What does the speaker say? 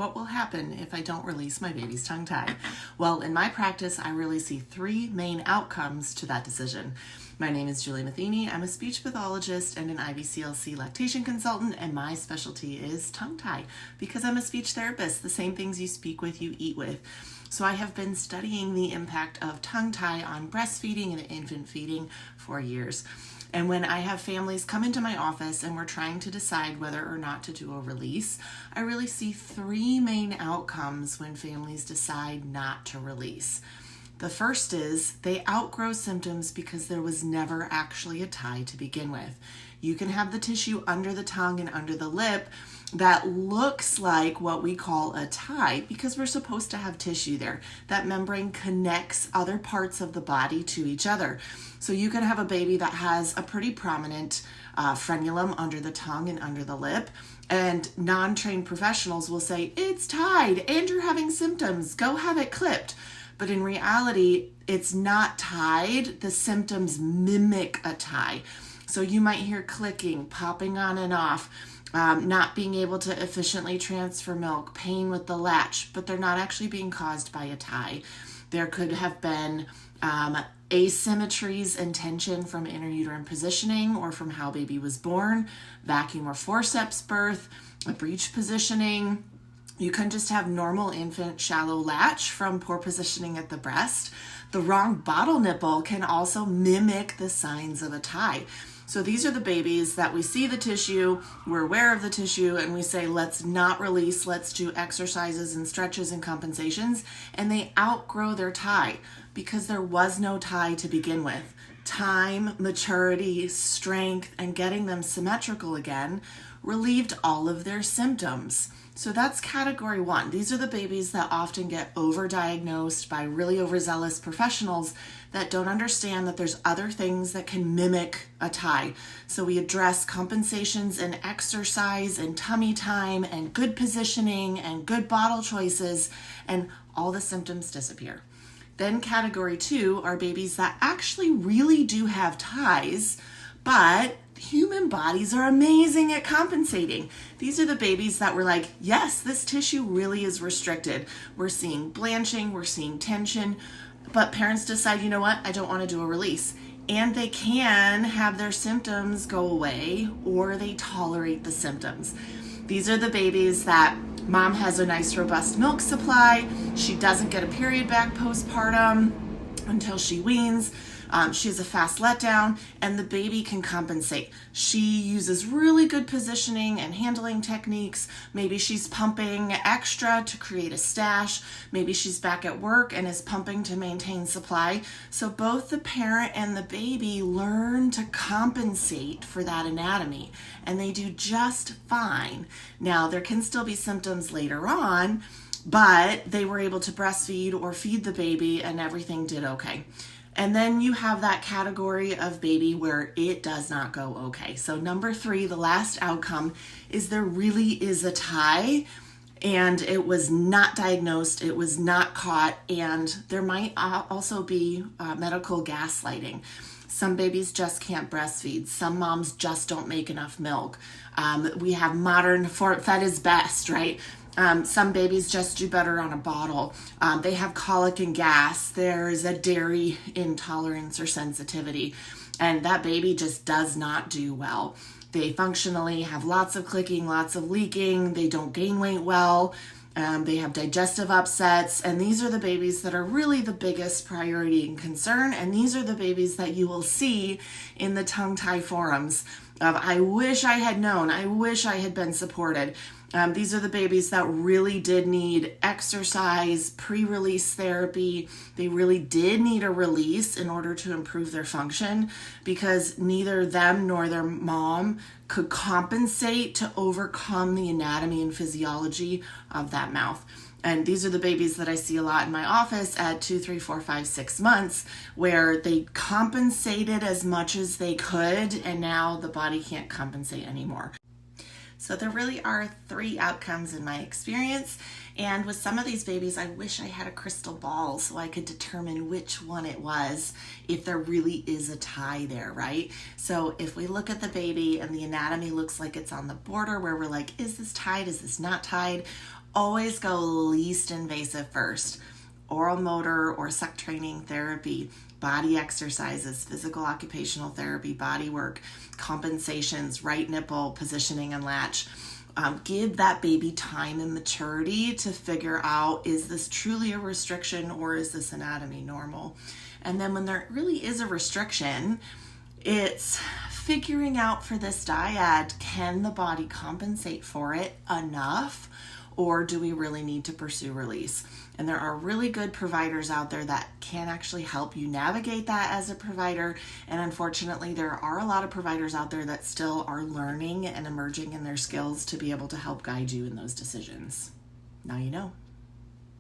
what will happen if I don't release my baby's tongue tie? Well, in my practice, I really see three main outcomes to that decision. My name is Julie Matheny. I'm a speech pathologist and an IBCLC lactation consultant, and my specialty is tongue tie because I'm a speech therapist. The same things you speak with, you eat with. So I have been studying the impact of tongue tie on breastfeeding and infant feeding for years. And when I have families come into my office and we're trying to decide whether or not to do a release, I really see three main outcomes when families decide not to release. The first is they outgrow symptoms because there was never actually a tie to begin with. You can have the tissue under the tongue and under the lip that looks like what we call a tie because we're supposed to have tissue there. That membrane connects other parts of the body to each other. So you can have a baby that has a pretty prominent frenulum under the tongue and under the lip, and non-trained professionals will say, it's tied and you're having symptoms, go have it clipped. But in reality, it's not tied. The symptoms mimic a tie. So you might hear clicking, popping on and off, not being able to efficiently transfer milk, pain with the latch, but they're not actually being caused by a tie. There could have been asymmetries and tension from intrauterine positioning or from how baby was born, vacuum or forceps birth, a breech positioning. You can just have normal infant shallow latch from poor positioning at the breast. The wrong bottle nipple can also mimic the signs of a tie. So these are the babies that we see the tissue, we're aware of the tissue, and we say, let's not release, let's do exercises and stretches and compensations, and they outgrow their tie because there was no tie to begin with. Time, maturity, strength, and getting them symmetrical again relieved all of their symptoms. So that's category one. These are the babies that often get overdiagnosed by really overzealous professionals that don't understand that there's other things that can mimic a tie. So we address compensations and exercise and tummy time and good positioning and good bottle choices, and all the symptoms disappear. Then category two are babies that actually really do have ties, but human bodies are amazing at compensating. These are the babies that were like, yes, this tissue really is restricted. We're seeing blanching, we're seeing tension, but parents decide, you know what, I don't want to do a release. And they can have their symptoms go away, or they tolerate the symptoms. These are the babies that mom has a nice robust milk supply. She doesn't get a period back postpartum until she weans. She has a fast letdown, and the baby can compensate. She uses really good positioning and handling techniques. Maybe she's pumping extra to create a stash. Maybe she's back at work and is pumping to maintain supply. So both the parent and the baby learn to compensate for that anatomy, and they do just fine. Now, there can still be symptoms later on, but they were able to breastfeed or feed the baby, and everything did okay. And then you have that category of baby where it does not go okay. So number three, the last outcome, is there really is a tie and it was not diagnosed, it was not caught, and there might also be medical gaslighting. Some babies just can't breastfeed. Some moms just don't make enough milk. We have modern fed is best, right? Some babies just do better on a bottle. They have colic and gas. There's a dairy intolerance or sensitivity, and that baby just does not do well. They functionally have lots of clicking, lots of leaking. They don't gain weight well. They have digestive upsets, and these are the babies that are really the biggest priority and concern, and these are the babies that you will see in the tongue tie forums of, I wish I had known, I wish I had been supported. These are the babies that really did need exercise, pre-release therapy. They really did need a release in order to improve their function because neither them nor their mom could compensate to overcome the anatomy and physiology of that mouth. And these are the babies that I see a lot in my office at 2, 3, 4, 5, 6 months, where they compensated as much as they could, and now the body can't compensate anymore. So there really are 3 outcomes in my experience. And with some of these babies, I wish I had a crystal ball so I could determine which one it was, if there really is a tie there, right? So if we look at the baby and the anatomy looks like it's on the border where we're like, is this tied? Is this not tied? Always go least invasive first. Oral motor or suck training therapy, body exercises, physical occupational therapy, body work, compensations, right nipple, positioning and latch. Give that baby time and maturity to figure out, is this truly a restriction or is this anatomy normal? And then when there really is a restriction, it's figuring out for this dyad, can the body compensate for it enough? Or do we really need to pursue release? And there are really good providers out there that can actually help you navigate that as a provider. And unfortunately, there are a lot of providers out there that still are learning and emerging in their skills to be able to help guide you in those decisions. Now you know.